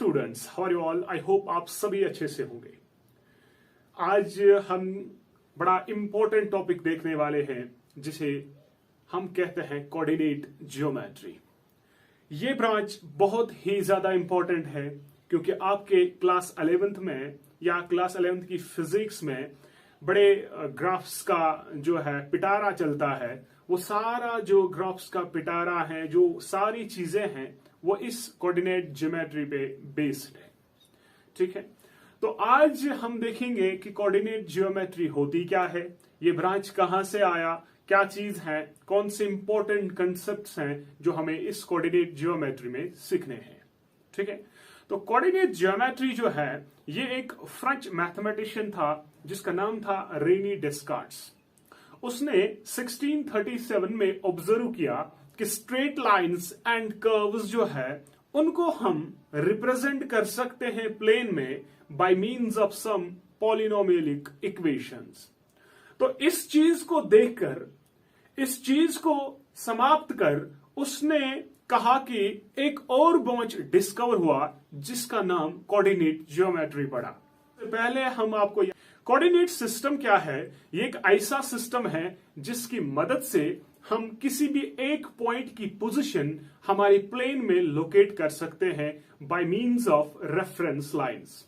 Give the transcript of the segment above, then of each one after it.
Students, how are you all? I hope आप सभी अच्छे से होंगे। आज हम बड़ा इंपॉर्टेंट टॉपिक देखने वाले हैं जिसे हम कहते हैं कोऑर्डिनेट ज्योमेट्री। ये ब्रांच बहुत ही ज्यादा इंपॉर्टेंट है क्योंकि आपके क्लास 11th में या क्लास 11th की फिजिक्स में बड़े ग्राफ्स का जो है पिटारा चलता है। वो सारा जो ग्राफ्स का पिटारा है, जो सारी चीजें हैं, वो इस कोऑर्डिनेट ज्योमेट्री पे बेस्ड है। ठीक है, तो आज हम देखेंगे कि कोऑर्डिनेट ज्योमेट्री होती क्या है, ये ब्रांच कहां से आया, क्या चीज है, कौन से इंपॉर्टेंट कंसेप्ट्स हैं जो हमें इस कोऑर्डिनेट ज्योमेट्री में सीखने हैं। ठीक है, तो कोऑर्डिनेट ज्योमेट्री जो है ये एक फ्रेंच मैथमेटिशियन था जिसका नाम था रेनी डेस्कार्ट्स। उसने 1637 में ऑब्जर्व किया कि स्ट्रेट लाइंस एंड कर्व्स जो है उनको हम रिप्रेजेंट कर सकते हैं प्लेन में by means of some polynomial equations. तो इस चीज को देखकर, इस चीज को समाप्त कर उसने कहा कि एक और ब्रांच डिस्कवर हुआ जिसका नाम कोऑर्डिनेट ज्योमेट्री पड़ा। पहले हम आपको कोऑर्डिनेट सिस्टम क्या है, ये एक ऐसा सिस्टम है जिसकी मदद से हम किसी भी एक पॉइंट की पोजीशन हमारे प्लेन में लोकेट कर सकते हैं bye means of reference lines.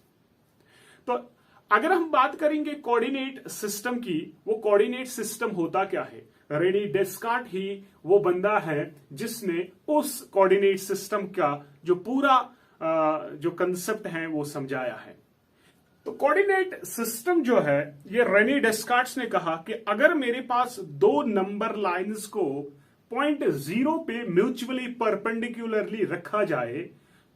तो अगर हम बात करेंगे कोऑर्डिनेट सिस्टम की, वो कोऑर्डिनेट सिस्टम होता क्या है? रेनी डेस्कार्ट ही वो बंदा है जिसने उस कोऑर्डिनेट सिस्टम का जो पूरा जो कंसेप्ट है वो समझाया है। तो कोऑर्डिनेट सिस्टम जो है ये रेनी डेस्कार्ट्स ने कहा कि अगर मेरे पास दो नंबर लाइंस को पॉइंट 0 पे म्यूचुअली परपेंडिकुलरली रखा जाए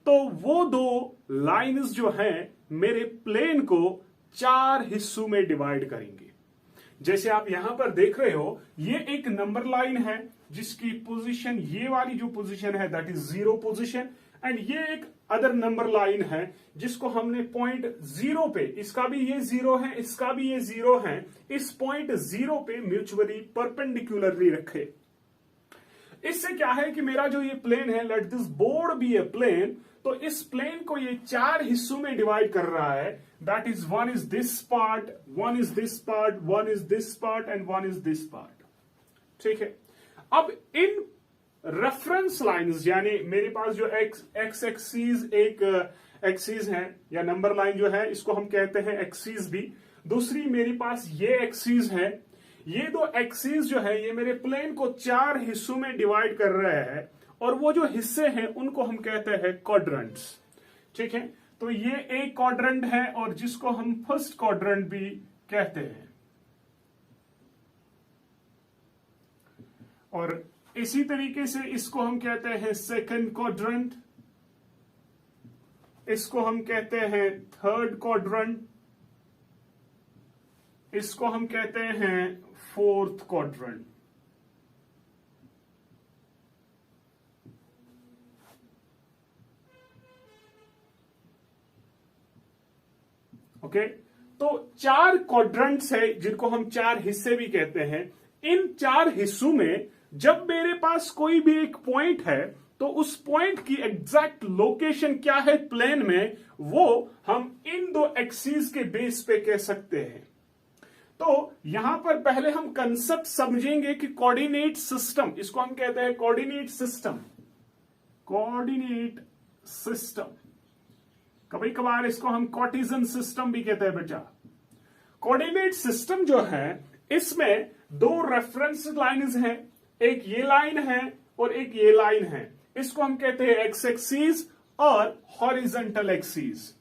तो वो दो लाइंस जो हैं मेरे प्लेन को 4 हिस्सों में डिवाइड करेंगे। जैसे आप यहां पर देख रहे हो, ये एक नंबर लाइन है जिसकी पोजीशन, ये वाली जो पोजीशन है दैट इज 0 पोजीशन, एंड ये एक अदर नंबर लाइन है जिसको हमने पॉइंट 0 पे, इसका भी ये 0 है, इसका भी ये 0 है, इस पॉइंट 0 पे म्यूचुअली परपेंडिकुलरली रखे। इससे क्या है कि मेरा जो ये प्लेन है, let this board be a plane, तो इस प्लेन को ये 4 हिस्सों में डिवाइड कर रहा है। That is one is this part, one is this part, one is this part and one is this part. ठीक है, अब इन रेफरेंस लाइंस, यानी मेरे पास जो एक्स एक्सीज एक एक्सीज है या नंबर लाइन जो है इसको हम कहते हैं एक्सीज भी, दूसरी मेरे पास ये एक्सीज है। ये दो एक्सीज जो है ये मेरे प्लेन को 4 हिस्सों में डिवाइड कर रहे हैं और वो जो हिस्से हैं उनको हम कहते हैं क्वाड्रेंट्स। ठीक है, तो ये एक क्वाड्रेंट है और जिसको हम फर्स्ट क्वाड्रेंट भी कहते हैं, और इसी तरीके से इसको हम कहते हैं सेकंड क्वाड्रेंट, इसको हम कहते हैं थर्ड क्वाड्रेंट, इसको हम कहते हैं फोर्थ क्वाड्रेंट। ओके, तो 4 क्वाड्रेंट्स है जिनको हम 4 हिस्से भी कहते हैं। इन 4 हिस्सों में जब मेरे पास कोई भी एक पॉइंट है तो उस पॉइंट की एग्जैक्ट लोकेशन क्या है प्लेन में, वो हम इन दो एक्सीस के बेस पे कह सकते हैं। तो यहां पर पहले हम कंसेप्ट समझेंगे कि कोऑर्डिनेट सिस्टम, इसको हम कहते हैं कोऑर्डिनेट सिस्टम। कोऑर्डिनेट सिस्टम, कभी कभार इसको हम कार्टेशियन सिस्टम भी कहते हैं बच्चा। कोऑर्डिनेट सिस्टम जो है इसमें 2 रेफरेंस लाइंस हैं, एक ये लाइन है और एक ये लाइन है। इसको हम कहते हैं एक्स एक्सीस और हॉरिजॉन्टल एक्सीस,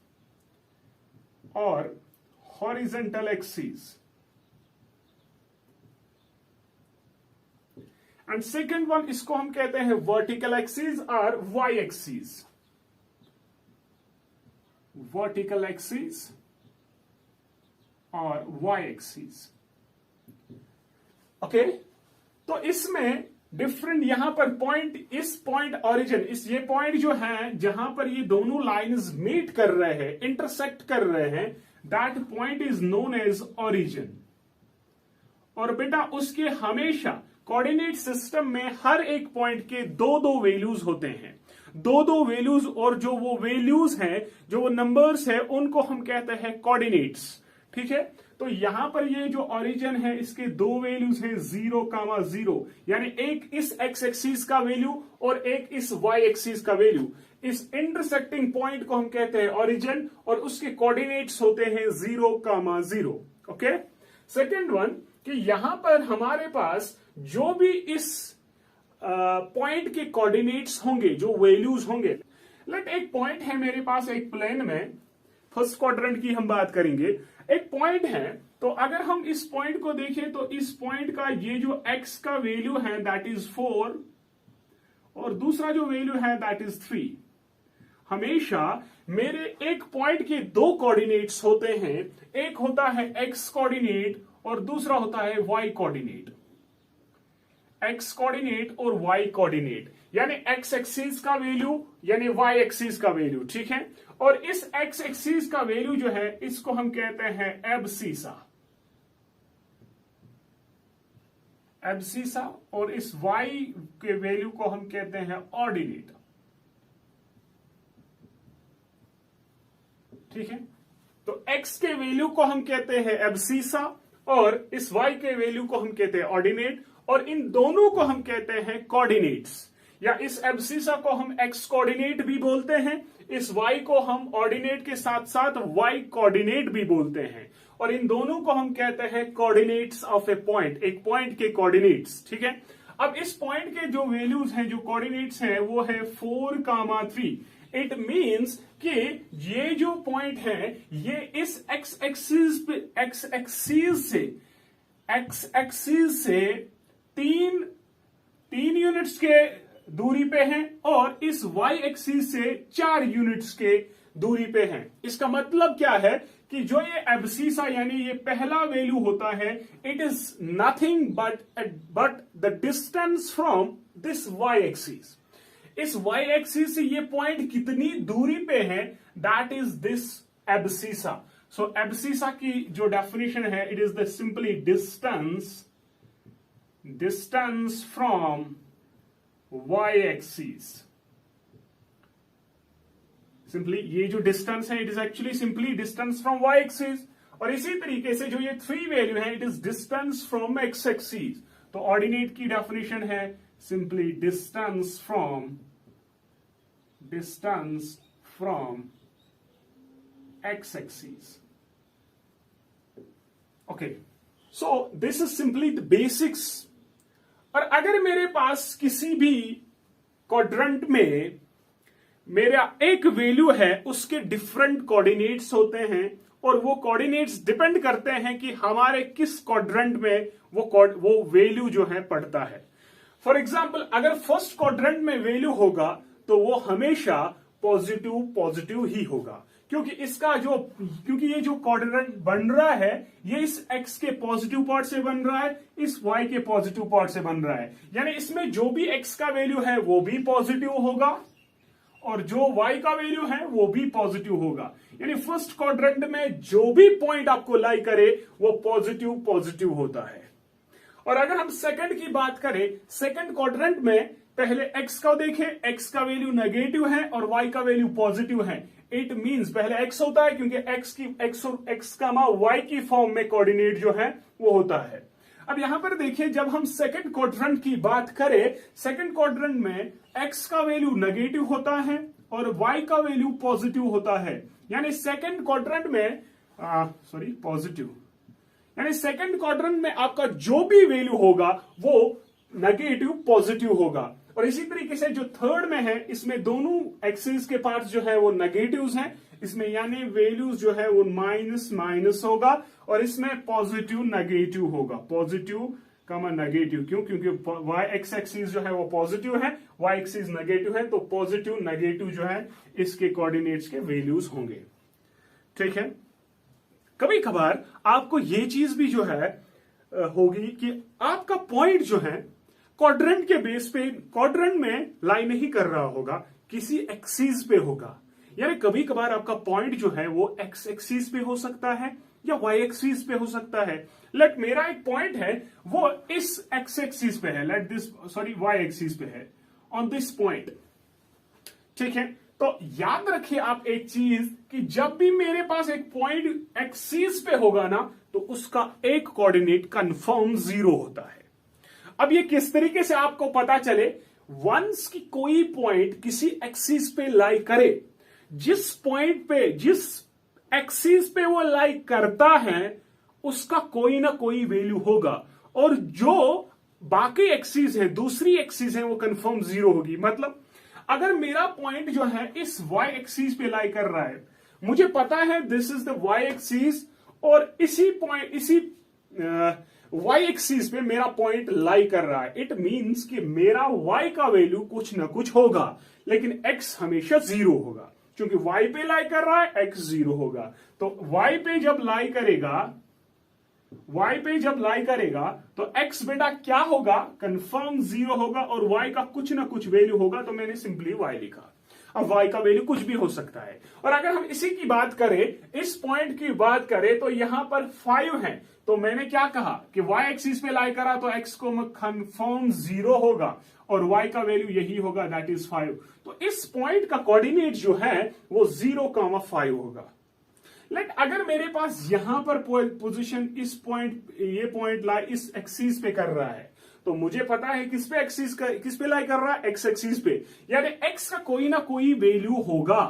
और horizontal axis. And second one, इसको हम कहते हैं वर्टिकल एक्सीस और वाई एक्सीस। वर्टिकल एक्सीस और वाई एक्सीस। ओके, तो इसमें डिफरेंट यहां पर पॉइंट, इस पॉइंट ओरिजिन, इस ये पॉइंट जो है जहां पर ये दोनों लाइंस मीट कर रहे हैं, इंटरसेक्ट कर रहे हैं, that point is known as origin. और बेटा उसके हमेशा कोऑर्डिनेट सिस्टम में हर एक पॉइंट के 2-2 वैल्यूज होते हैं। दो दो वैल्यूज, और जो वो वैल्यूज हैं, जो वो नंबर्स है, उनको हम कहते हैं कोऑर्डिनेट्स। ठीक है, तो यहां पर ये जो ओरिजिन है इसके दो वैल्यूज हैं 0,0, यानी एक इस एक्स एक्सिस का वैल्यू और एक इस वाई एक्सिस का वैल्यू। इस इंटरसेक्टिंग पॉइंट को हम कहते हैं ओरिजिन और उसके कोऑर्डिनेट्स होते हैं 0,0। ओके, सेकेंड वन कि यहां पर हमारे पास जो भी इस पॉइंट के कोऑर्डिनेट्स होंगे, जो वैल्यूज होंगे, लेट एक पॉइंट है मेरे पास एक प्लेन में, फर्स्ट क्वाड्रेंट की हम बात करेंगे, एक पॉइंट है, तो अगर हम इस पॉइंट को देखें तो इस पॉइंट का ये जो x का वैल्यू है दैट इज 4 और दूसरा जो वैल्यू है दैट इज 3। हमेशा मेरे एक पॉइंट के दो कोऑर्डिनेट्स होते हैं, एक होता है x कोऑर्डिनेट और दूसरा होता है y कोऑर्डिनेट। x कोऑर्डिनेट और y कोऑर्डिनेट, यानी x एक्सिस का वैल्यू यानी y एक्सिस का वैल्यू। ठीक है, और इस x एक्सिस का वैल्यू जो है इसको हम कहते हैं एब्सिसा, एब्सिसा, और इस y के वैल्यू को हम कहते हैं ऑर्डिनेट। ठीक है, तो x के वैल्यू को हम कहते हैं एब्सिसा और इस y के वैल्यू को हम कहते हैं ऑर्डिनेट, और इन दोनों को हम कहते हैं कोऑर्डिनेट्स, या इस एब्सिसा को हम x कोऑर्डिनेट भी बोलते हैं, इस y को हम ऑर्डिनेट के साथ साथ y कोऑर्डिनेट भी बोलते हैं, और इन दोनों को हम कहते हैं कोऑर्डिनेट्स ऑफ ए पॉइंट, एक पॉइंट के कोऑर्डिनेट्स। ठीक है, अब इस पॉइंट के जो वैल्यूज हैं, जो कोऑर्डिनेट्स हैं, वो है 4,3। इट मींस कि ये जो पॉइंट है ये इस x एक्सिस से तीन यूनिट्स के दूरी पे हैं और इस y एक्सिस से 4 यूनिट्स के दूरी पे हैं। इसका मतलब क्या है कि जो ये एब्सिसा यानी ये पहला वैल्यू होता है, it is nothing but the distance from this y axis. इस y एक्सिस से ये पॉइंट कितनी दूरी पे है, that is this abscissa. So abscissa की जो डेफिनेशन है, it is the simply distance from y axis. Simply ये जो डिस्टेंस है, it is actually simply distance from y axis, और इसी तरीके से जो ये 3 वैल्यू है, it is distance from x axis. तो ऑर्डिनेट की डेफिनेशन है simply distance from x axis. Okay, so this is simply the basics. और अगर मेरे पास किसी भी क्वाड्रेंट में मेरा एक वैल्यू है, उसके डिफरेंट कोऑर्डिनेट्स होते हैं, और वो कोऑर्डिनेट्स डिपेंड करते हैं कि हमारे किस क्वाड्रेंट में वो वैल्यू जो है पड़ता है। फॉर एग्जाम्पल, अगर फर्स्ट क्वाड्रेंट में वैल्यू होगा तो वो हमेशा पॉजिटिव ही होगा, क्योंकि ये जो क्वाड्रेंट बन रहा है ये इस x के पॉजिटिव पार्ट से बन रहा है, इस y के पॉजिटिव पार्ट से बन रहा है, यानी इसमें जो भी x का वैल्यू है वो भी पॉजिटिव होगा और जो y का वैल्यू है वो भी पॉजिटिव होगा। यानी फर्स्ट क्वाड्रेंट में जो भी पॉइंट आपको लाई करे वो पॉजिटिव होता है। और अगर हम सेकंड की बात करें, सेकंड क्वाड्रेंट में पहले x का देखें, x का वैल्यू नेगेटिव है और y का वैल्यू पॉजिटिव है। इट मींस पहले x होता है, क्योंकि x का y की फॉर्म में कोऑर्डिनेट जो है वो होता है। अब यहां पर देखिए, जब हम सेकंड क्वाड्रेंट की बात करें, सेकंड क्वाड्रेंट में x का वैल्यू नेगेटिव होता है और y का वैल्यू पॉजिटिव होता है। यानी सेकंड क्वाड्रेंट में पॉजिटिव, यानी सेकंड क्वाड्रेंट में आपका जो भी वैल्यू होगा वो नेगेटिव पॉजिटिव होगा। और इसी तरीके से जो थर्ड में है, इसमें दोनों एक्सिस के पार्ट्स जो है वो नेगेटिव्स हैं, इसमें यानी वैल्यूज जो है वो माइनस होगा, और इसमें पॉजिटिव नेगेटिव होगा, पॉजिटिव कमा नेगेटिव। क्यों? क्योंकि y एक्स एक्सिस जो है वो पॉजिटिव है, y एक्सिस नेगेटिव है, तो पॉजिटिव नेगेटिव जो है इसके कोऑर्डिनेट्स के वैल्यूज होंगे। ठीक है, कभी कभार आपको ये चीज भी जो है होगी कि आपका पॉइंट जो है क्वाड्रेंट के बेस पे क्वाड्रेंट में लाई नहीं कर रहा होगा, किसी एक्सिस पे होगा। यानी कभी कभार आपका पॉइंट जो है वो एक्स एक्सिस पे हो सकता है या वाई एक्सिस पे हो सकता है। लेट मेरा एक पॉइंट है वो इस एक्स एक्सिस पे है, वाई एक्सिस पे है, ऑन दिस पॉइंट। ठीक है, तो याद रखिए आप एक चीज कि जब भी मेरे पास एक पॉइंट एक्सिस पे होगा ना, तो उसका एक कोऑर्डिनेट कंफर्म 0 होता है। अब ये किस तरीके से आपको पता चले, वंस की कोई पॉइंट किसी एक्सिस पे लाई करे, जिस पॉइंट पे, जिस एक्सिस पे वो लाई करता है, उसका कोई ना कोई वैल्यू होगा, और जो बाकी एक्सिस है, दूसरी एक्सिस है, वो कंफर्म 0 होगी। मतलब अगर मेरा पॉइंट जो है इस y एक्सिस पे लाई कर रहा है, मुझे पता है this is the y axis, और इसी पॉइंट, इसी y एक्सिस पे मेरा पॉइंट लाई कर रहा है, इट मींस कि मेरा y का वैल्यू कुछ ना कुछ होगा, लेकिन x हमेशा 0 होगा, क्योंकि y पे लाई कर रहा है, x 0 होगा। तो y पे जब लाई करेगा, तो x बेटा क्या होगा, कंफर्म 0 होगा, और y का कुछ ना कुछ वैल्यू होगा, तो मैंने सिंपली y लिखा। अब y का वैल्यू कुछ भी हो सकता है। और अगर हम इसी की बात करें, इस पॉइंट की बात करें, तो यहां पर 5 है, तो मैंने क्या कहा कि y एक्सिस पे लाई करा तो x को कंफर्म 0 होगा, और y का वैल्यू यही होगा, दैट इज 5। तो इस पॉइंट का कोऑर्डिनेट जो है वो 0,5 होगा। लेट अगर मेरे पास यहां पर पोजीशन, इस पॉइंट, ये पॉइंट लाई इस एक्सिस पे कर रहा है, तो मुझे पता है किस पे एक्सिस का, किस पे लाई कर रहा है, एक्स एक्सिस पे, यानी एक्स का कोई ना कोई वैल्यू होगा,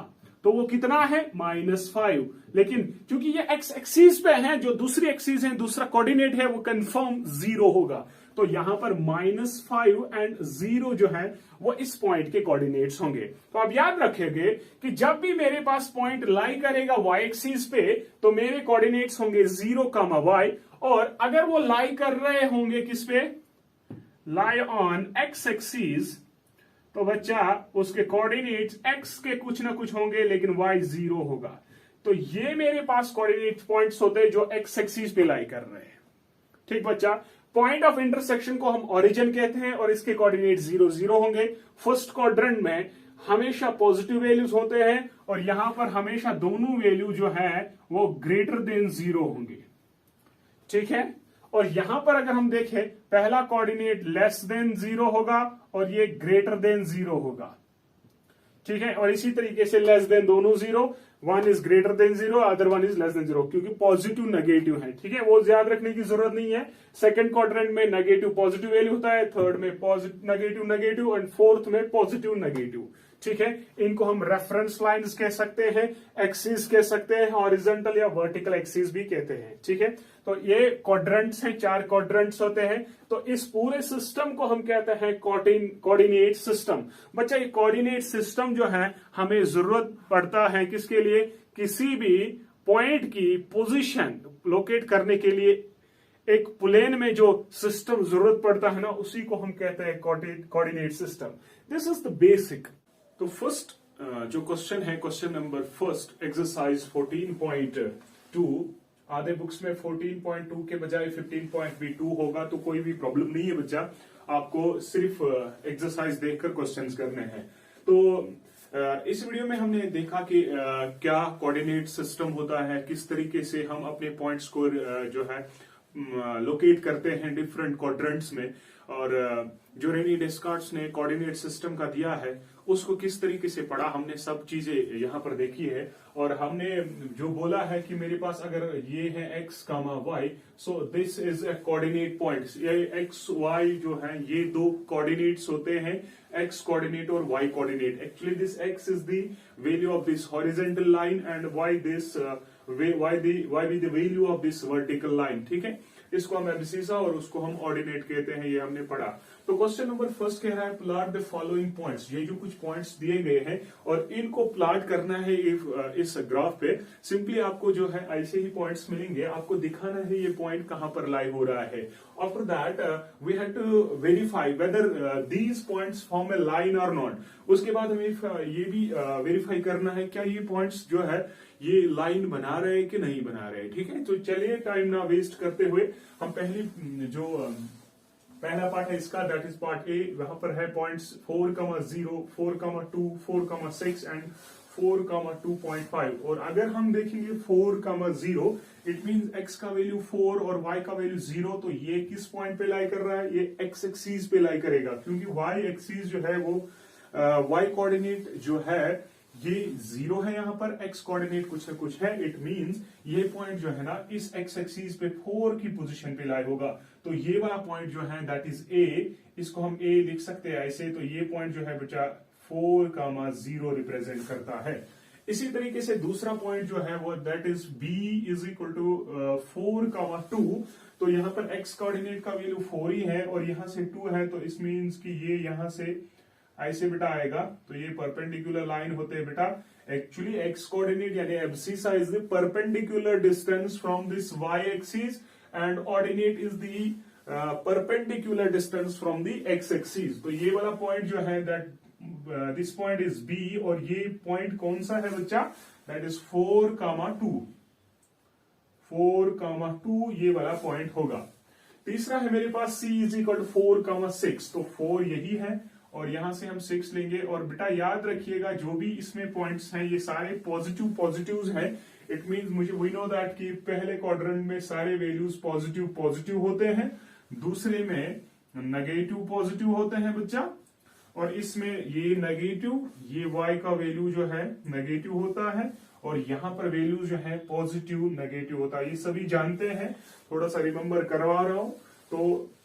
तो वो कितना है, -5। लेकिन क्योंकि ये एक्स एक्सिस पे है, जो दूसरी एक्सिस है, दूसरा कोऑर्डिनेट है, वो कंफर्म 0 होगा, तो यहां पर -5 एंड 0 जो है वो इस पॉइंट के कोऑर्डिनेट्स होंगे। तो आप याद रखेंगे कि जब भी मेरे पास पॉइंट लाई करेगा y एक्सिस पे, तो मेरे कोऑर्डिनेट्स होंगे 0, y, और अगर वो लाई कर रहे होंगे किस पे, लाई ऑन x एक्सिस, तो बच्चा उसके कोऑर्डिनेट्स x के कुछ ना कुछ होंगे, लेकिन y 0 होगा। तो ये मेरे पास कोऑर्डिनेट पॉइंट्स होते हैं जो x एक्सिस पे लाई कर रहे हैं। ठीक बच्चा, पॉइंट ऑफ इंटरसेक्शन को हम ओरिजिन कहते हैं, और इसके कोऑर्डिनेट 0, 0 होंगे। फर्स्ट क्वाड्रेंट में हमेशा पॉजिटिव वैल्यूज होते हैं, और यहां पर हमेशा दोनों वैल्यू जो है वो ग्रेटर देन 0 होंगे। ठीक है, और यहां पर अगर हम देखें, पहला कोऑर्डिनेट लेस देन 0 होगा, और ये ग्रेटर देन 0 होगा। ठीक है, और इसी तरीके से लेस देन दोनों 0, one is greater than 0, other one is less than 0, क्योंकि पॉजिटिव नेगेटिव है। ठीक है, वो याद रखने की जरूरत नहीं है। सेकंड क्वाड्रेंट में नेगेटिव पॉजिटिव वैल्यू होता है, थर्ड में positive negative negative, and fourth में पॉजिटिव नेगेटिव। ठीक है, इनको हम रेफरेंस लाइंस कह सकते हैं, एक्सिस कह सकते हैं, हॉरिजॉन्टल या वर्टिकल एक्सिस भी कहते हैं। ठीक है, तो ये क्वाड्रेंट्स हैं, 4 क्वाड्रेंट्स होते हैं। तो इस पूरे सिस्टम को हम कहते हैं कोऑर्डिनेट सिस्टम। बच्चा, ये कोऑर्डिनेट सिस्टम जो है हमें जरूरत पड़ता है किसके लिए, किसी भी पॉइंट की पोजीशन लोकेट करने के लिए एक प्लेन में जो सिस्टम जरूरत पड़ता है ना, उसी को हम कहते हैं coordinate system. This is the basic. तो फर्स्ट जो क्वेश्चन है, क्वेश्चन नंबर फर्स्ट, एक्सरसाइज 14.2, आधे बुक्स में 14.2 के बजाय 15.2 होगा, तो कोई भी प्रॉब्लम नहीं है बच्चा, आपको सिर्फ एक्सरसाइज देखकर क्वेश्चंस करने हैं। तो इस वीडियो में हमने देखा कि क्या कोऑर्डिनेट सिस्टम होता है, किस तरीके से हम अपने पॉइंट्स को जो है लोकेट करते हैं डिफरेंट क्वाड्रेंट्स में, और जो रेनी डेस्कार्ट्स ने कोऑर्डिनेट सिस्टम का दिया है उसको किस तरीके से पढ़ा, हमने सब चीजें यहाँ पर देखी है। और हमने जो बोला है कि मेरे पास अगर ये है x, y, so this is a coordinate points. ये x, y जो है ये दो कोऑर्डिनेट्स होते हैं, x कोऑर्डिनेट और y coordinate. Actually this x is the value of this horizontal line, and y this y be the value of this vertical line। ठीक है, इसको हम एब्सिसा और उसको हम ऑर्डिनेट कहते हैं, ये हमने पढ़ा। तो क्वेश्चन नंबर फर्स्ट कह रहा है प्लॉट द फॉलोइंग पॉइंट्स। ये जो कुछ पॉइंट्स दिए गए हैं और इनको प्लॉट करना है इस ग्राफ पे। सिंपली आपको जो है ऐसे ही पॉइंट्स मिलेंगे, आपको दिखाना है ये पॉइंट कहां पर लाई हो रहा है। After that we have to verify whether these points form a line और नॉट। उसके बाद हमें ये भी वेरीफाई करना है क्या ये पॉइंट्स जो है ये लाइन बना रहे कि नहीं बना रहे। ठीक है, तो चलिए टाइम ना वेस्ट करते हुए हम पहला पार्ट है इसका, दैट इज पार्ट ए। वहां पर है पॉइंट्स 4,0, 4,2, 4,6 एंड 4,2.5। और अगर हम देखेंगे 4,0, इट मींस x का वैल्यू 4 और y का वैल्यू 0, तो ये किस पॉइंट पे लाई कर रहा है, ये x एक्सिस पे लाई करेगा, क्योंकि y एक्सिस जो है वो वाई कोऑर्डिनेट जो है ये 0 है, यहाँ पर एक्स कोऑर्डिनेट कुछ न कुछ है। इट मींस ये पॉइंट जो है ना इस एक्स एक्सिस पे 4 की पोजीशन पे लाई होगा। तो ये वाला पॉइंट जो है दैट इज ए, इसको हम ए लिख सकते हैं ऐसे। तो ये पॉइंट जो है बच्चा 4,0 रिप्रेजेंट करता है। इसी तरीके से दूसरा पॉइंट जो है वो that is B is equal to 4,2। तो यहाँ पर एक्स कोऑर्डिनेट का वैल्यू 4 ही है और यहाँ से 2 है, तो इस मीन्स कि ये यहाँ से ऐसे बेटा आएगा। तो ये परपेंडिकुलर लाइन होते हैं बेटा। एक्चुअली एक्स कोऑर्डिनेट यानी abscissa is the perpendicular distance from this y axis and ordinate is the perpendicular distance from the x axis. तो ये वाला पॉइंट जो है that this point is B और ये पॉइंट कौन सा है बच्चा, दैट इज 4,2। 4,2 ये वाला पॉइंट होगा। तीसरा है मेरे पास C इज इक्वल टू 4,6। तो 4 यही है और यहां से हम 6 लेंगे। और बेटा याद रखिएगा जो भी इसमें पॉइंट्स हैं ये सारे पॉजिटिव्स हैं। इट मींस मुझे वी नो दैट कि पहले क्वाड्रेंट में सारे वैल्यूज पॉजिटिव होते हैं, दूसरे में नेगेटिव पॉजिटिव होते हैं बच्चा, और इसमें ये नेगेटिव, ये y का वैल्यू जो है नेगेटिव होता है और यहाँ पर वैल्यू जो है पॉजिटिव नेगेटिव होता है। ये सभी जानते हैं, थोड़ा सा रिमेंबर करवा रहा हूं। तो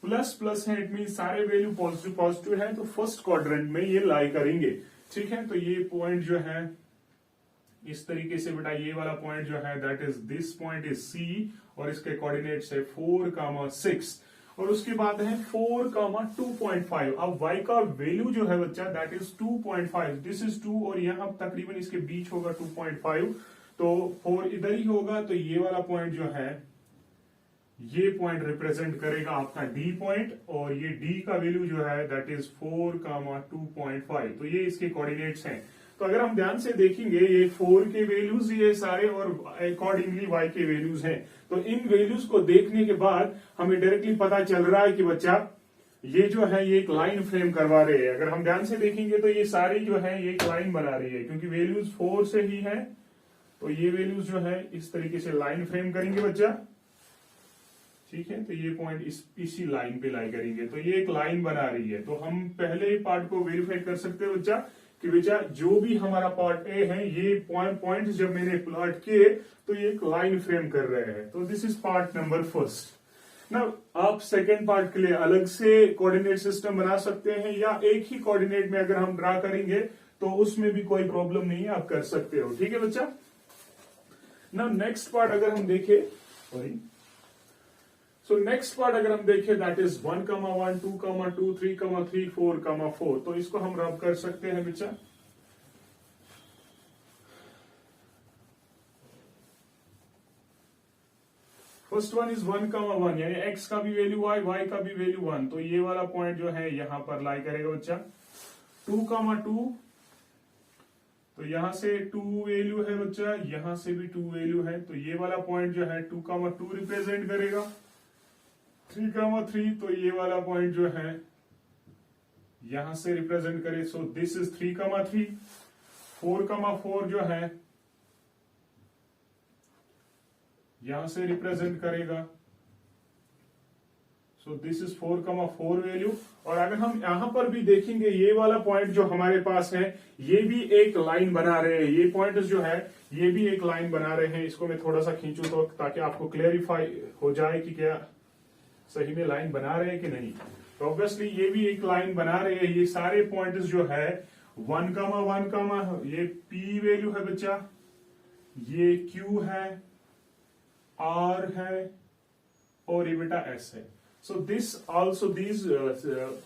प्लस है, इट मीन सारे वैल्यू पॉजिटिव है, तो फर्स्ट क्वाड्रेंट में ये लाई करेंगे। ठीक है, तो ये पॉइंट जो है इस तरीके से बेटा ये वाला पॉइंट जो है that is this point is C और इसके कोऑर्डिनेट्स है 4,6 और उसके बाद है 4,2.5। अब y का वैल्यू जो है बच्चा दैट इज 2.5, दिस इज 2 और यहाँ तकरीबन इसके बीच होगा 2.5, तो 4 इधर ही होगा। तो ये वाला पॉइंट जो है ये पॉइंट रिप्रेजेंट करेगा आपका D पॉइंट और ये D का वैल्यू जो है दैट इज 4,2.5। तो ये इसके कोऑर्डिनेट्स हैं। तो अगर हम ध्यान से देखेंगे ये 4 के वैल्यूज ये सारे और अकॉर्डिंगली y के वैल्यूज हैं। तो इन वैल्यूज को देखने के बाद हमें डायरेक्टली पता चल रहा है कि बच्चा ये जो है ये एक लाइन फ्रेम करवा रहे हैं। अगर हम ध्यान से देखेंगे तो ये सारी जो है ये एक लाइन बना रही है, क्योंकि वैल्यूज 4 से ही है। तो ये वैल्यूज जो है इस तरीके से लाइन फ्रेम करेंगे बच्चा। ठीक है, तो ये पॉइंट इसी लाइन पे लाई करेंगे, तो ये एक लाइन बना रही है। तो हम पहले पार्ट को वेरीफाई कर सकते हैं बच्चा कि बेटा जो भी हमारा पार्ट ए है ये पॉइंट जब मैंने प्लॉट किए तो ये एक लाइन फ्रेम कर रहे हैं। तो this is part number first. ना आप सेकेंड पार्ट के लिए अलग से कोऑर्डिनेट सिस्टम बना सकते हैं या एक ही कोऑर्डिनेट में अगर हम ड्रा करेंगे तो उसमें भी कोई प्रॉब्लम नहीं है, आप कर सकते हो। ठीक है बच्चा। ना नेक्स्ट पार्ट अगर हम देखें, नेक्स्ट पार्ट अगर हम देखें दैट इज 1,1, 2,2, 3,3, 4,4। तो इसको हम रब कर सकते हैं बच्चा। फर्स्ट वन इज 1,1 यानी x का भी वैल्यू y का भी वैल्यू 1। तो ये वाला पॉइंट जो है यहां पर लाई करेगा बच्चा। 2,2 तो यहां से 2 वैल्यू है बच्चा, यहां से भी 2 वैल्यू है। तो ये वाला पॉइंट जो है 2,2 रिप्रेजेंट करेगा। 3,3 तो ये वाला पॉइंट जो है यहां से रिप्रेजेंट करे। So this is 3,3। 4,4 जो है यहां से रिप्रेजेंट करेगा। So this is 4,4 value. और अगर हम यहां पर भी देखेंगे ये वाला पॉइंट जो हमारे पास है ये भी एक लाइन बना रहे हैं। ये पॉइंट जो है ये भी एक लाइन बना रहे हैं। इसको मैं थोड़ा सा खींचू तो ताकि आपको क्लेरिफाई हो जाए कि क्या सही में लाइन बना रहे हैं कि नहीं। तो ऑब्वियसली ये भी एक लाइन बना रहे हैं। ये सारे पॉइंट्स जो है 1,1, ये P वैल्यू है बच्चा, ये Q है, R है और ये बेटा S है। So this also these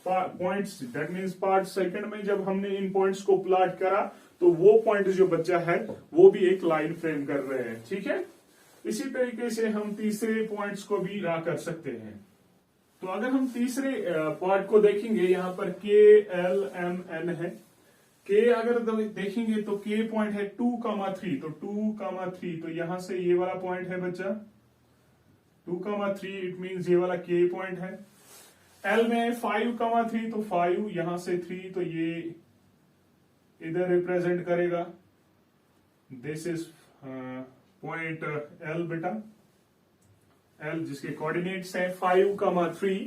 points that means part second में जब हमने इन पॉइंट्स को प्लॉट करा तो वो पॉइंट जो बच्चा है वो भी एक लाइन फ्रेम कर रहे हैं। ठीक है, इसी तरीके से हम तीसरे पॉइंट्स को भी ड्रा कर सकते हैं। तो अगर हम तीसरे पार्ट को देखेंगे यहाँ पर K, L, M, N है। K अगर देखेंगे तो K पॉइंट है 2,3। तो 2,3 तो यहां से ये वाला पॉइंट है बच्चा 2,3, इट मींस ये वाला K पॉइंट है। L में 5,3 तो 5 यहां से 3 तो ये इधर रिप्रेजेंट करेगा। दिस इज पॉइंट L बेटा, L जिसके कोऑर्डिनेट्स है 5,3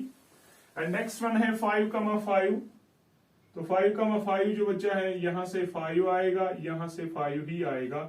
एंड नेक्स्ट वन है 5,5। तो 5,5 जो बच्चा है यहां से 5 आएगा, यहां से 5 ही आएगा।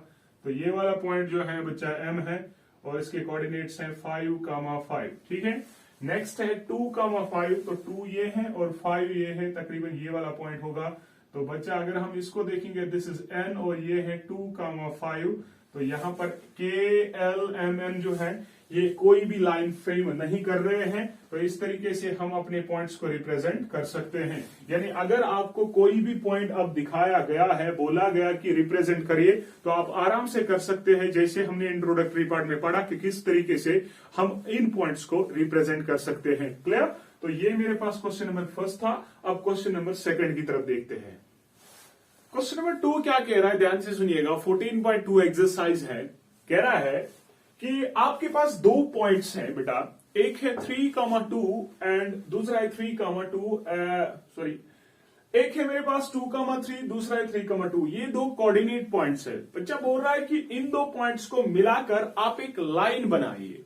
तो ये वाला पॉइंट जो है बच्चा M है और इसके कोऑर्डिनेट्स हैं 5,5। ठीक है। नेक्स्ट है 2,5, तो 2 ये है और 5 ये है, तकरीबन ये वाला पॉइंट होगा। तो बच्चा अगर हम इसको देखेंगे, दिस इज N और ये है 2,5, तो यहां पर KLMN जो है ये कोई भी लाइन फ्रेम नहीं कर रहे हैं। तो इस तरीके से हम अपने पॉइंट्स को रिप्रेजेंट कर सकते हैं। यानी अगर आपको कोई भी पॉइंट अब दिखाया गया है, बोला गया कि रिप्रेजेंट करिए, तो आप आराम से कर सकते हैं, जैसे हमने इंट्रोडक्टरी पार्ट में पढ़ा कि किस तरीके से हम इन पॉइंट्स को रिप्रेजेंट कर सकते हैं। क्लियर? तो ये मेरे पास क्वेश्चन नंबर फर्स्ट था। अब क्वेश्चन नंबर सेकंड की तरफ देखते हैं। क्वेश्चन नंबर 2 क्या कह रहा है, ध्यान से सुनिएगा। 14.2 एक्सरसाइज है। कह रहा है कि आपके पास दो पॉइंट्स हैं बेटा, एक है 3,2 एंड दूसरा है 3,2, सॉरी, एक है मेरे पास 2,3, दूसरा है 3,2। ये दो कोऑर्डिनेट पॉइंट्स है। बच्चा बोल रहा है कि इन दो पॉइंट्स को मिलाकर आप एक लाइन बनाइए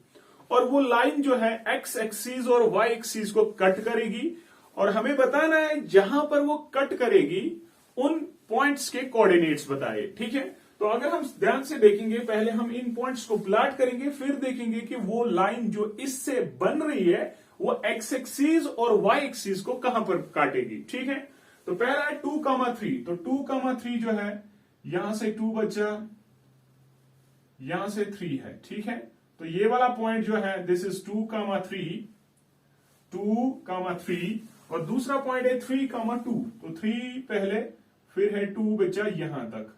और वो लाइन जो है एक्स एक्सिस और वाई एक्सिस को कट करेगी और हमें बताना है जहां पर वो कट करेगी उन पॉइंट्स के कोऑर्डिनेट्स बताए। ठीक है। तो अगर हम ध्यान से देखेंगे, पहले हम इन पॉइंट्स को प्लॉट करेंगे, फिर देखेंगे कि वो लाइन जो इससे बन रही है वो एक्स एक्सिस और वाई एक्सिस को कहां पर काटेगी। ठीक है। तो पहला है 2,3, तो 2,3 जो है यहां से 2 बचा, यहां से 3 है। ठीक है। तो ये वाला पॉइंट जो है दिस इज 2,3 और दूसरा पॉइंट है 3,2, तो 3 पहले, फिर है 2 बचा यहां तक।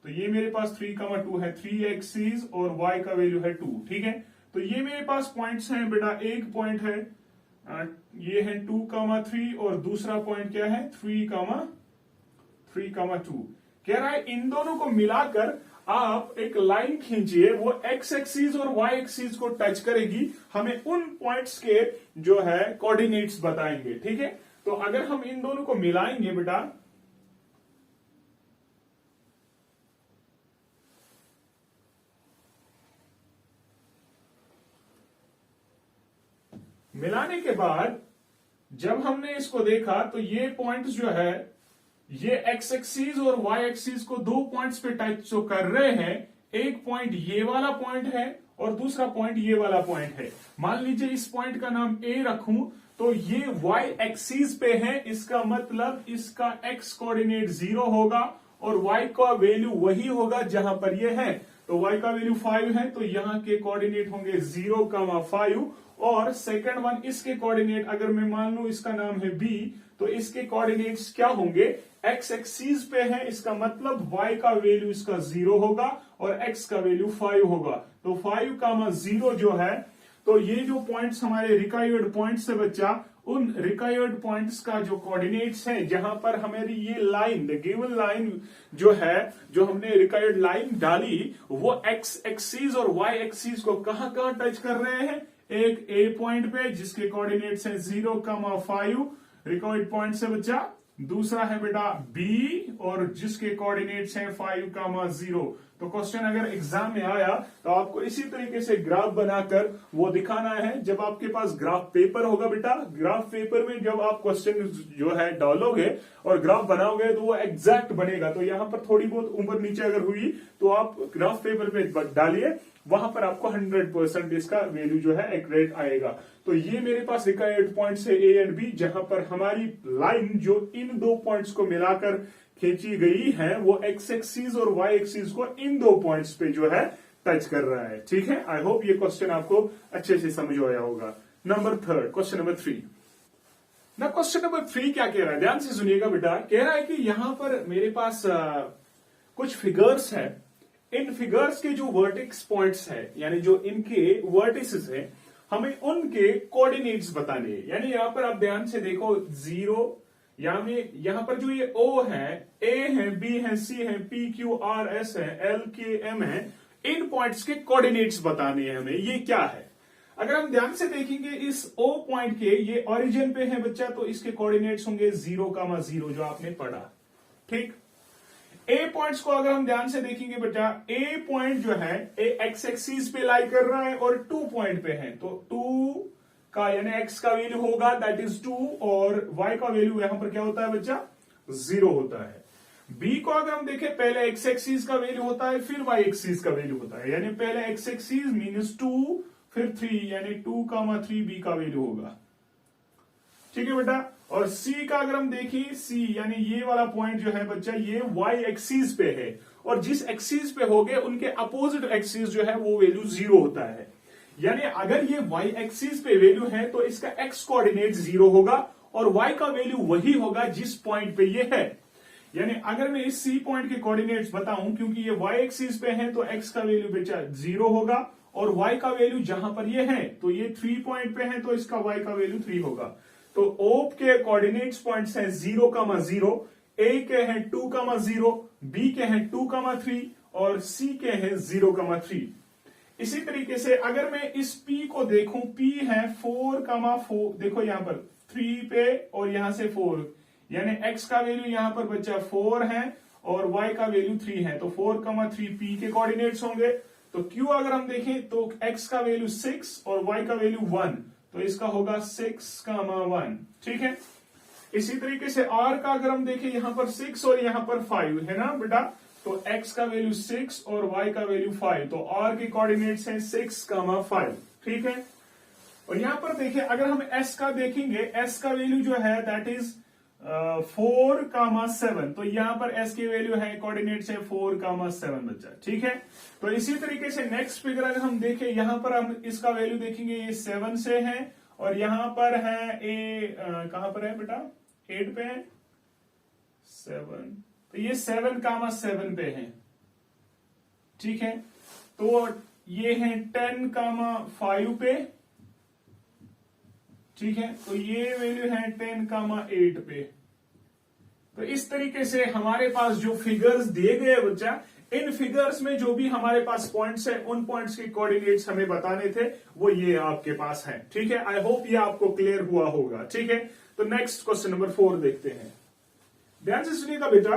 तो ये मेरे पास 3,2 है, 3 एक्सिस और y का वैल्यू है 2। ठीक है। तो ये मेरे पास पॉइंट्स हैं बेटा। एक पॉइंट है ये है 2,3 और दूसरा पॉइंट क्या है 3,2। कह रहा है इन दोनों को मिलाकर आप एक लाइन खींचिए, वो एक्स एक्सिस और वाई एक्सिस को टच करेगी, हमें उन पॉइंट्स के जो है कोऑर्डिनेट्स बताएंगे। ठीक है। तो अगर हम इन दोनों को मिलाएंगे बेटा, मिलाने के बाद जब हमने इसको देखा तो ये पॉइंट्स जो है ये एक्स एक्सिस और वाई एक्सिस को दो पॉइंट्स पे टच जो कर रहे हैं, एक पॉइंट ये वाला पॉइंट है और दूसरा पॉइंट ये वाला पॉइंट है। मान लीजिए इस पॉइंट का नाम ए रखूं, तो ये वाई एक्सिस पे है, इसका मतलब इसका एक्स कोऑर्डिनेट 0 होगा और वाई का वैल्यू वही होगा जहां पर ये है। तो y का वैल्यू 5 है, तो यहां के कोऑर्डिनेट होंगे 0,5 और सेकंड वन इसके कोऑर्डिनेट, अगर मैं मान लूं इसका नाम है b, तो इसके कोऑर्डिनेट्स क्या होंगे, x एक्सिस पे है, इसका मतलब y का वैल्यू इसका 0 होगा और x का वैल्यू 5 होगा। तो 5,0 जो है, तो ये जो पॉइंट्स हमारे रिक्वायर्ड पॉइंट्स है बच्चा, उन रिक्वायर्ड पॉइंट्स का जो कोऑर्डिनेट्स है, जहां पर हमारी ये लाइन, द गिवन लाइन जो है, जो हमने रिक्वायर्ड लाइन डाली, वो एक्स एक्सिस और वाई एक्सिस को कहां कहां टच कर रहे हैं, एक ए पॉइंट पे जिसके कोऑर्डिनेट्स है 0,5 रिक्वायर्ड पॉइंट है बच्चा, दूसरा है बेटा बी और जिसके कोऑर्डिनेट्स हैं 5,0। तो क्वेश्चन अगर एग्जाम में आया तो आपको इसी तरीके से ग्राफ बनाकर वो दिखाना है। जब आपके पास ग्राफ पेपर होगा बेटा, ग्राफ पेपर में जब आप क्वेश्चन जो है डालोगे और ग्राफ बनाओगे तो वो एग्जैक्ट बनेगा। तो यहां पर थोड़ी बहुत ऊपर नीचे अगर हुई तो आप ग्राफ पेपर पे डालिए, वहां पर आपको 100% इसका वैल्यू जो है एक्यूरेट आएगा। तो ये मेरे पास रिक्वायर्ड पॉइंट्स है ए एंड बी, जहां पर हमारी लाइन जो इन दो पॉइंट्स को मिलाकर खींची गई है, वो एक्स एक्सिस और वाई एक्सिस को इन दो पॉइंट्स पे जो है टच कर रहा है। ठीक है। आई होप ये क्वेश्चन आपको अच्छे से समझ आया होगा। नंबर 3, क्वेश्चन नंबर 3 ना, क्वेश्चन नंबर 3 क्या कह रहा है, ध्यान से सुनिएगा बेटा। कह रहा है कि यहां पर मेरे पास कुछ फिगर्स है, इन फिगर्स के जो वर्टेक्स पॉइंट्स है, यानी जो इनके वर्टिसेस है, हमें उनके कोऑर्डिनेट्स बताने हैं। यानी यहां पर आप ध्यान से देखो 0, यहां पर जो ये O है, A है, B है, C है, P, Q, R, S है, L, K, M है, इन पॉइंट्स के कोऑर्डिनेट्स बताने हैं हमें। ये क्या है, अगर हम ध्यान से देखेंगे इस O पॉइंट के, ये ओरिजिन पे है बच्चा, तो इसके कोऑर्डिनेट्स होंगे 0,0 जो आपने पढ़ा। ठीक। ए पॉइंट्स को अगर हम ध्यान से देखेंगे बेटा, ए पॉइंट जो है ए एक्स एक्सिस पे लाई कर रहा है और 2 पॉइंट पे है, तो 2 का यानी एक्स का वैल्यू होगा दैट इज 2 और वाई का वैल्यू यहां पर क्या होता है बच्चा 0 होता है। बी को अगर हम देखें, पहले एक्स एक्सिस का वैल्यू होता है, फिर वाई एक्सिस का वैल्यू होता है, यानी पहले एक्स एक्सिस -2 फिर 3, यानी 2, 3 बी का वैल्यू होगा। ठीक है बेटा। और सी का अगर हम देखें, सी यानी ये वाला पॉइंट जो है बच्चा, ये वाई एक्सिस पे है, और जिस एक्सिस पे हो गए उनके अपोजिट एक्सिस जो है वो वैल्यू 0 होता है। यानी अगर ये वाई एक्सिस पे वैल्यू है तो इसका एक्स कोऑर्डिनेट 0 होगा और वाई का वैल्यू वही होगा जिस पॉइंट पे ये है। यानी अगर मैं इस सी पॉइंट के कोऑर्डिनेट्स बताऊं, क्योंकि ये वाई एक्सिस पे है तो एक्स का वैल्यू बच्चा 0 होगा, और वाई का वैल्यू जहां पर ये है तो ये 3 पॉइंट पे है तो इसका वाई का वैल्यू 3 होगा। तो ओप के कोऑर्डिनेट्स पॉइंट्स हैं 0,0, ए के हैं 2,0, बी के हैं 2,3 और सी के हैं 0,3। इसी तरीके से अगर मैं इस P को देखूं, P है 4,4, देखो यहां पर 3 पे और यहां से 4, यानी x का वैल्यू यहां पर बच्चा 4 है और y का वैल्यू 3 है, तो 4,3 P के कोऑर्डिनेट्स होंगे। तो Q अगर हम देखें तो x का वैल्यू 6 और y का वैल्यू 1, तो इसका होगा 6,1। ठीक है। इसी तरीके से R का अगर हम देखें, यहां पर 6 और यहां पर 5 है ना बेटा, तो x का वैल्यू 6 और y का वैल्यू 5, तो R के कोऑर्डिनेट्स हैं 6,5। ठीक है। और यहां पर देखिए, अगर हम S का देखेंगे, S का वैल्यू जो है दैट इज 4,7, तो यहां पर S की वैल्यू है, कोऑर्डिनेट्स है 4,7 बच्चा। ठीक है। तो इसी तरीके से नेक्स्ट फिगर अगर हम देखें, यहां पर हम इसका वैल्यू देखेंगे, ये 7 से है और यहां पर है कहां पर है बेटा, 8 पे है 7, तो ये 7,7 पे है। ठीक है। तो ये है 10,5 पे। ठीक है। तो ये वैल्यू है 10,8 पे। तो इस तरीके से हमारे पास जो फिगर्स दिए गए बच्चा, इन फिगर्स में जो भी हमारे पास पॉइंट्स है, उन पॉइंट्स के कोऑर्डिनेट्स हमें बताने थे, वो ये आपके पास है। ठीक है। आई होप ये आपको क्लियर हुआ होगा। ठीक है। तो नेक्स्ट क्वेश्चन नंबर 4 देखते हैं। ध्यान से सुनिएगा बेटा,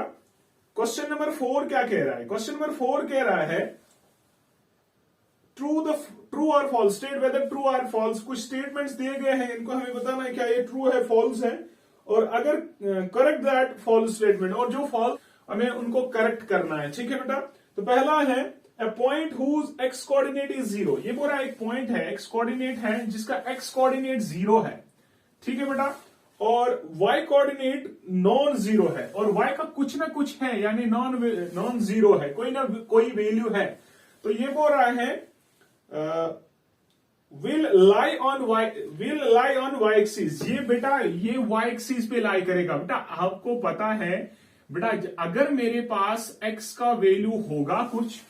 क्वेश्चन नंबर 4 क्या कह रहा है। क्वेश्चन नंबर 4 कह रहा है ट्रू और फॉल्स, स्टेट वेदर ट्रू और फॉल्स। कुछ स्टेटमेंट्स दिए गए हैं, इनको हमें बताना है क्या ये ट्रू है, फॉल्स है, और अगर करेक्ट दैट फॉल्स स्टेटमेंट, और जो फॉल्स हमें उनको करेक्ट करना है। ठीक है बेटा। तो पहला है a point whose x coordinate is 0। ये पूरा एक पॉइंट है, x कोऑर्डिनेट है जिसका x कोऑर्डिनेट 0 है। ठीक है बेटा। और y कोऑर्डिनेट नॉन 0 है, और y का कुछ ना कुछ है, यानी नॉन 0 है, कोई ना कोई वैल्यू है। तो ये बोल रहा है will lie on y axis. ये बेटा ये y एक्सिस पे लाई करेगा। बेटा आपको पता है बेटा, अगर मेरे पास x का वैल्यू होगा कुछ,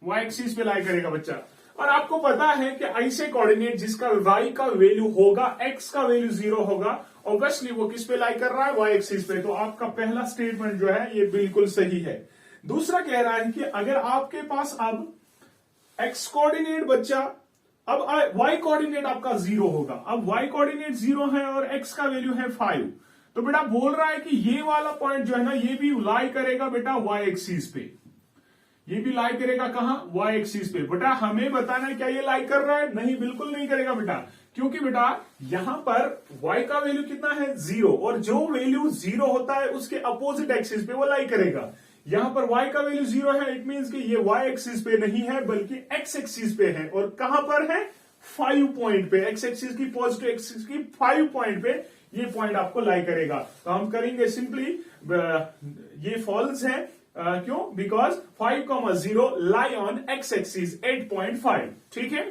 y एक्सिस पे लाई करेगा बच्चा, और आपको पता है कि ऐसे कोऑर्डिनेट जिसका y का वैल्यू होगा, x का वैल्यू 0 होगा, ऑब्वियसली वो किस पे लाई कर रहा है, y एक्सिस पे। तो आपका पहला स्टेटमेंट जो है ये बिल्कुल सही है। दूसरा कह रहा है कि अगर आपके पास अब x कोऑर्डिनेट बच्चा, अब y कोऑर्डिनेट आपका 0 होगा, अब y कोऑर्डिनेट 0 है और x का वैल्यू है 5, तो बेटा बोल रहा है कि ये वाला पॉइंट जो है ना, ये भी लाई करेगा बेटा y एक्सिस पे। ये भी लाई करेगा कहां, y एक्सिस पे। बेटा हमें बताना है क्या ये लाई कर रहा है, नहीं बिल्कुल नहीं करेगा बेटा, क्योंकि बेटा यहां पर y का वैल्यू कितना है 0, और जो वैल्यू 0 होता है उसके अपोजिट एक्सिस पे वो लाई करेगा। यहां पर y का वैल्यू 0 है, इट मींस कि ये y एक्सिस पे नहीं है बल्कि x एक्सिस पे है, और कहां पर है, 5 पॉइंट पे, x एक्सिस की पॉजिटिव एक्सिस की 5 पॉइंट पे ये पॉइंट आपको लाई करेगा। तो हम करेंगे सिंपली, ये फॉल्स है, क्यों, because 5,0 lie on x axis 8.5। ठीक है।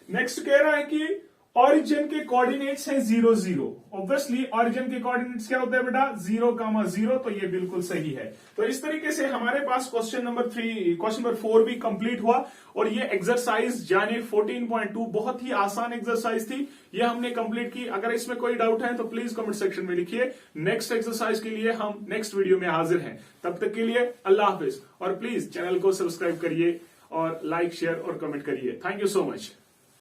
नेक्स्ट कह रहा है कि ऑरिजिन के कोऑर्डिनेट्स हैं 0, 0। ऑब्वियसली ऑरिजिन के कोऑर्डिनेट्स क्या होता है बेटा, 0,0, तो ये बिल्कुल सही है। तो इस तरीके से हमारे पास क्वेश्चन नंबर 4 भी कंप्लीट हुआ, और ये एक्सरसाइज यानी 14.2 बहुत ही आसान एक्सरसाइज थी, ये हमने कंप्लीट की। अगर इसमें कोई डाउट है तो प्लीज कमेंट सेक्शन में लिखिए। नेक्स्ट एक्सरसाइज के लिए हम नेक्स्ट वीडियो में हाजिर हैं, तब तक के लिए अल्लाह हाफिज, और प्लीज चैनल को सब्सक्राइब करिए और लाइक, शेयर और कमेंट करिए। Thank you so much.